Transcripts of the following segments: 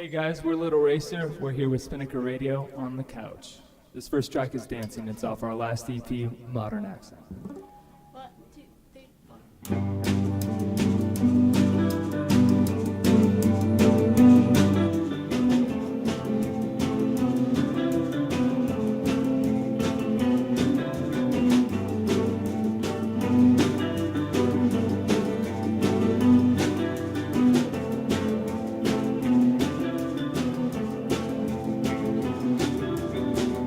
Hey guys, we're Little Racer. We're here with Spinnaker Radio on the couch. This first track is Dancing. It's off our last EP, Modern Accent. 1, 2, 3, 4.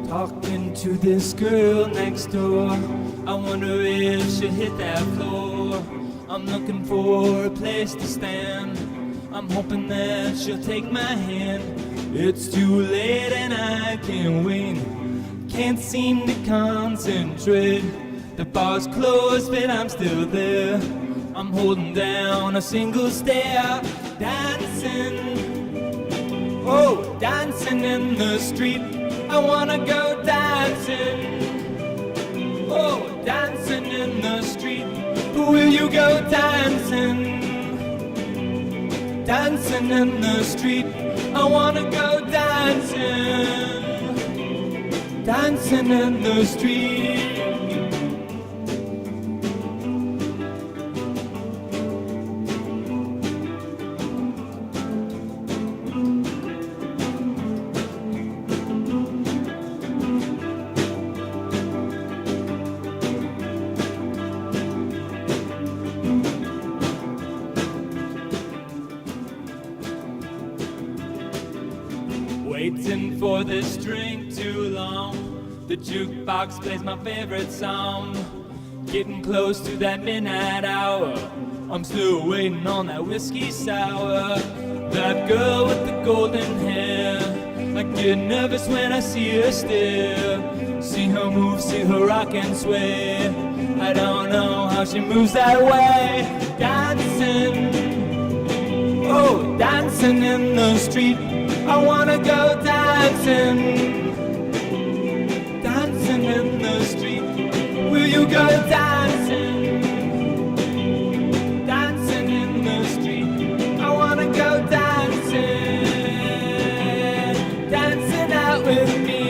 Talking to this girl next door, I wonder if she'll hit that floor. I'm looking for a place to stand, I'm hoping that she'll take my hand. It's too late and I can't wait, can't seem to concentrate. The bar's closed but I'm still there, I'm holding down a single stair. Dancing, oh, dancing in the street, I wanna go dancing, oh, dancing in the street. Will you go dancing, dancing in the street? I wanna go dancing, dancing in the street. Waiting for this drink too long, the jukebox plays my favorite song. Getting close to that midnight hour, I'm still waiting on that whiskey sour. That girl with the golden hair, I get nervous when I see her stare. See her move, see her rock and sway, I don't know how she moves that way. Dancing, oh, dancing in the street, I wanna go dancing, dancing in the street. Will you go dancing, dancing in the street? I wanna go dancing, dancing out with me.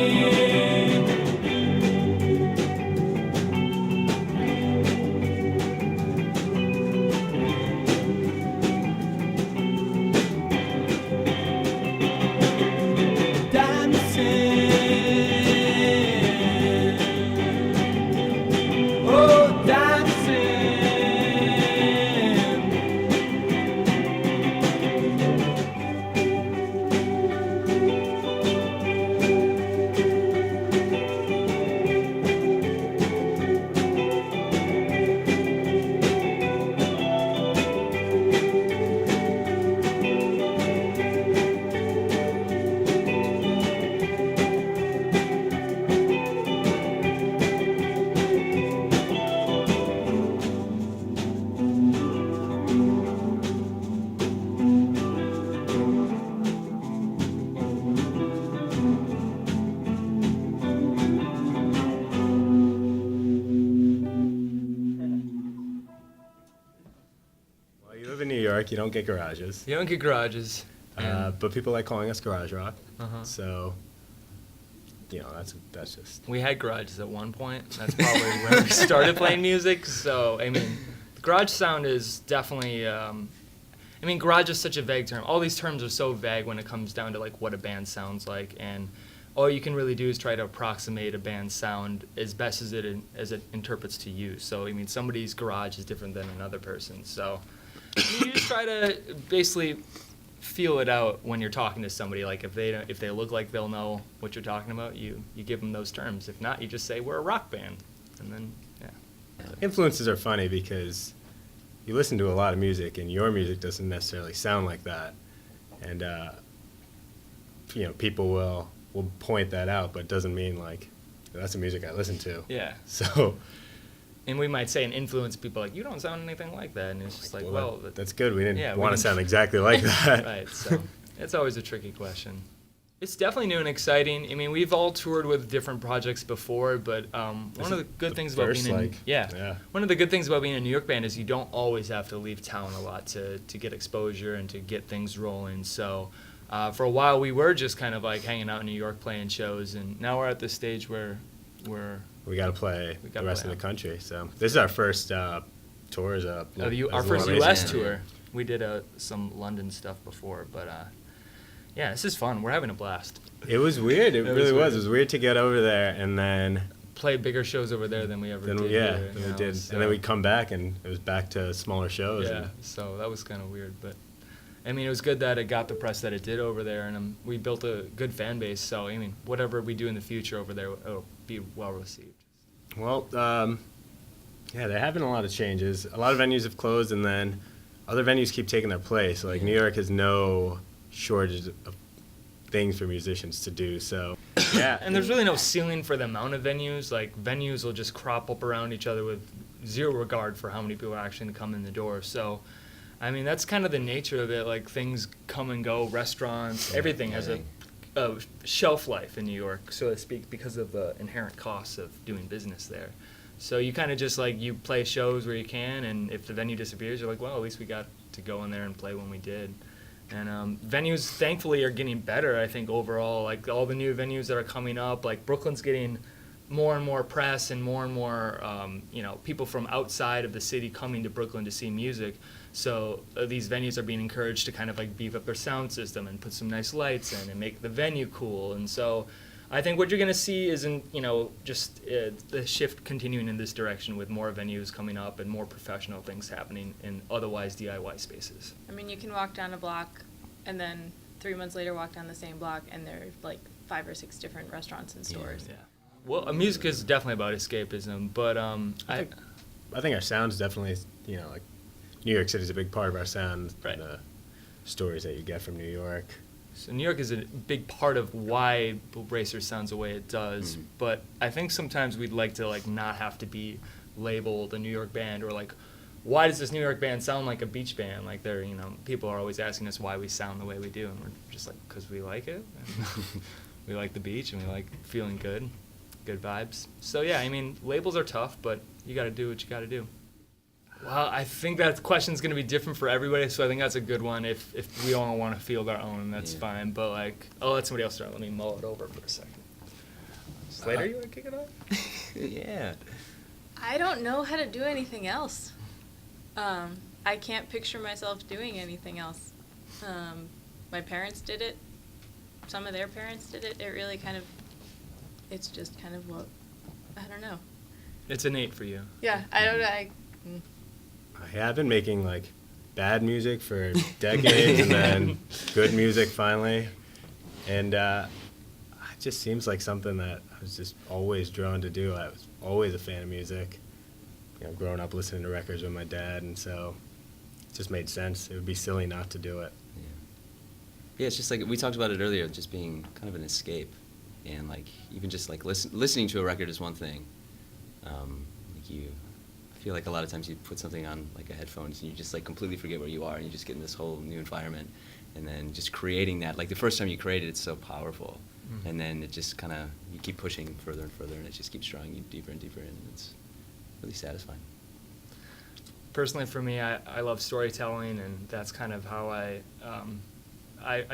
You don't get garages. You don't get garages. But people like calling us garage rock. Uh-huh. So, that's just... We had garages at one point. That's probably when we started playing music. So, I mean, the garage sound is definitely... garage is such a vague term. All these terms are so vague when it comes down to, like, what a band sounds like. And all you can really do is try to approximate a band's sound as best as it interprets to you. So, somebody's garage is different than another person's. So... You just try to basically feel it out when you're talking to somebody. Like if they look like they'll know what you're talking about, you give them those terms. If not, you just say we're a rock band, and then yeah. Influences are funny because you listen to a lot of music, and your music doesn't necessarily sound like that, and people will point that out, but it doesn't mean like that's the music I listen to. Yeah. So. And we might say an influence, people like, you don't sound anything like that. And it's just like, well... That's good. We didn't want to sound exactly like that. Right, so it's always a tricky question. It's definitely new and exciting. We've all toured with different projects before, but one of the good things about being one of the good things about being a New York band is you don't always have to leave town a lot to get exposure and to get things rolling. So For a while, we were just kind of like hanging out in New York playing shows, and now we're at this stage where We got to play We gotta the rest play of the out. country. So this is our first tours up. our as first well. U.S. Yeah. tour. We did some London stuff before, but yeah, this is fun. We're having a blast. It was weird. It It was really was. weird. It was weird to get over there and then Play bigger shows over there than we ever did. than here, than you we know, did, so- and then we come back and it was back to smaller shows. Yeah, And so that was kind of weird, but I mean, it was good that it got the press that it did over there, and we built a good fan base. So I mean, whatever we do in the future over there, it'll be well received. well, yeah, there have been a lot of changes. A lot of venues have closed, and then other venues keep taking their place. Like New York has no shortage of things for musicians to do. So yeah, And there's really no ceiling for the amount of venues. Like venues will just crop up around each other with zero regard for how many people are actually gonna come in the door. So, I mean, that's kind of the nature of it. Like things come and go. Restaurants, everything has a shelf life in New York, so to speak, because of the inherent costs of doing business there. So you kind of just like you play shows where you can, and if the venue disappears, you're like, well, at least we got to go in there and play when we did. And venues, thankfully, are getting better, I think, overall. Like, all the new venues that are coming up, like, Brooklyn's getting more and more press and more, people from outside of the city coming to Brooklyn to see music. So these venues are being encouraged to kind of, like, beef up their sound system and put some nice lights in and make the venue cool. And so I think what you're going to see isn't, just the shift continuing in this direction with more venues coming up and more professional things happening in otherwise DIY spaces. I mean, you can walk down a block and then 3 months later walk down the same block and there's like 5 or 6 different restaurants and stores. Yeah. Well, music is definitely about escapism, but I think our sound's definitely, like New York City's a big part of our sound. Right. The stories that you get from New York. So New York is a big part of why Racer sounds the way it does, but I think sometimes we'd like to not have to be labeled a New York band, or why does this New York band sound like a beach band? Like people are always asking us why we sound the way we do, and we're just like, because we like it. And we like the beach and we like feeling good vibes. So yeah, I mean, labels are tough, but you got to do what you got to do. Well, I think that question's going to be different for everybody, so I think that's a good one. If we all want to field our own, that's fine. But I'll let somebody else start. Let me mull it over for a second. Slater, you want to kick it off? Yeah. I don't know how to do anything else. I can't picture myself doing anything else. My parents did it. Some of their parents did it. It really it's just kind of what, I don't know. It's innate for you. Yeah, I don't know. I've been making bad music for decades and then good music finally. And it just seems like something that I was just always drawn to do. I was always a fan of music. Growing up listening to records with my dad, and so it just made sense. It would be silly not to do it. Yeah, it's just like we talked about it earlier, just being kind of an escape, and even just listening to a record is one thing. I feel like a lot of times you put something on a headphones and you just completely forget where you are, and you just get in this whole new environment, and then just creating that. The first time you create it, it's so powerful, and then it just kind of you keep pushing further and further, and it just keeps drawing you deeper and deeper in, and it's really satisfying. Personally, for me, I love storytelling, and that's kind of how I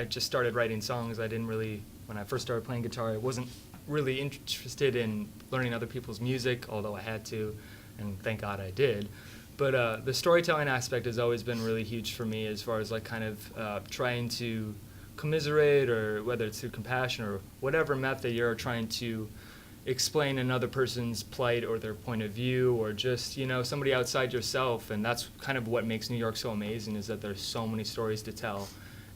just started writing songs. I didn't really, when I first started playing guitar, I wasn't really interested in learning other people's music, although I had to, and thank God I did. But the storytelling aspect has always been really huge for me, as far as trying to commiserate, or whether it's through compassion or whatever method you're trying to explain another person's plight or their point of view, or just somebody outside yourself. And that's kind of what makes New York so amazing, is that there's so many stories to tell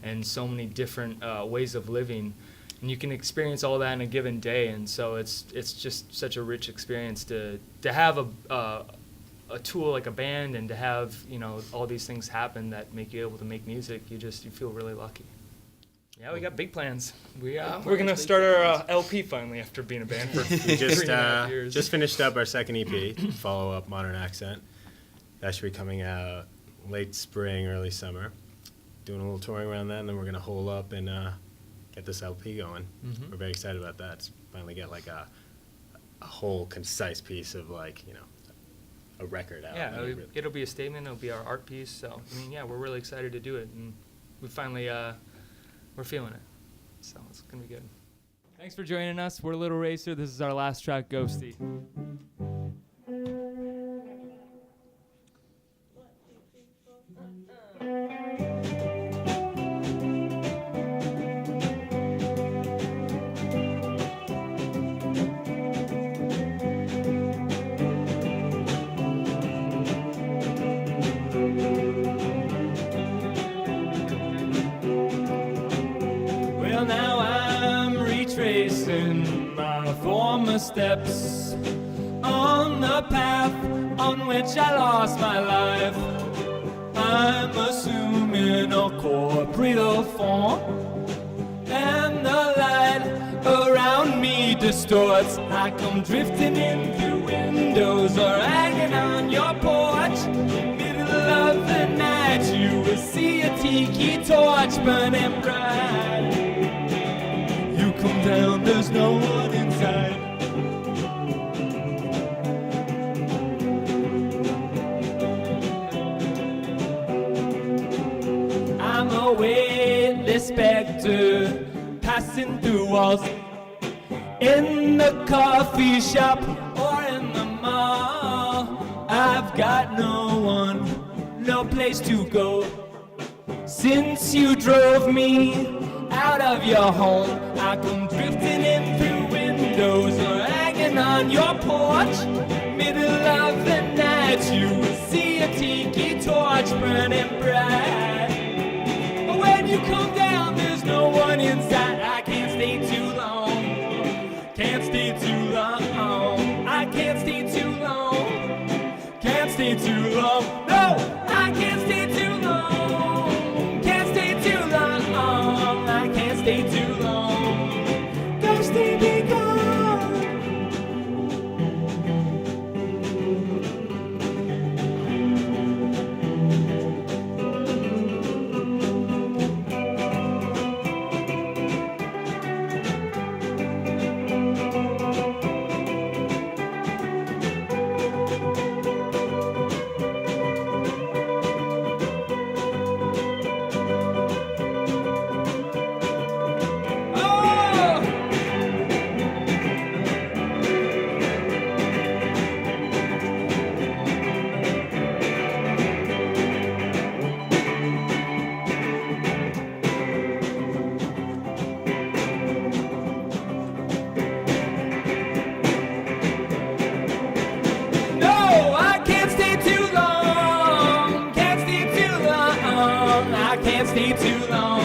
and so many different ways of living, and you can experience all that in a given day. And so it's just such a rich experience to have a tool like a band, and to have all these things happen that make you able to make music. You feel really lucky. Yeah, we got big plans. We're gonna start our LP finally, after being a band for We just 3.5 years. just finished up our second EP, follow up Modern Accent. That should be coming out late spring, early summer. Doing a little touring around that, and then we're gonna hole up and get this LP going. Mhm. We're very excited about that. It's finally get a whole concise piece of a record out. Yeah, Really- it'll be a statement. It'll be our art piece. So I mean, yeah, we're really excited to do it, and we finally we're feeling it. So it's gonna be good. Thanks for joining us. We're Little Racer. This is our last track, Ghosty. Well, now I'm retracing my former steps on the path on which I lost my life. I'm assuming a corporeal form, and the light around me distorts. I come drifting in through windows or hanging on your porch. Middle of the night, you will see a tiki torch burning bright. You come down, there's no one inside. I'm a weightless specter passing through walls, in the coffee shop or in the mall. I've got no one, no place to go. Since you drove me out of your home, I come drifting in through windows or hanging on your porch. Middle of the night, you will see a tiki torch burning bright. But when you come down, there's no one inside. I can't stay too long. Can't stay too long. I can't stay too long. Can't stay too long. No, I can't stay too long. Can't stay too long. I can't stay too long. Ghosty, be gone. No, I can't stay too long. Can't stay too long. I can't stay too long.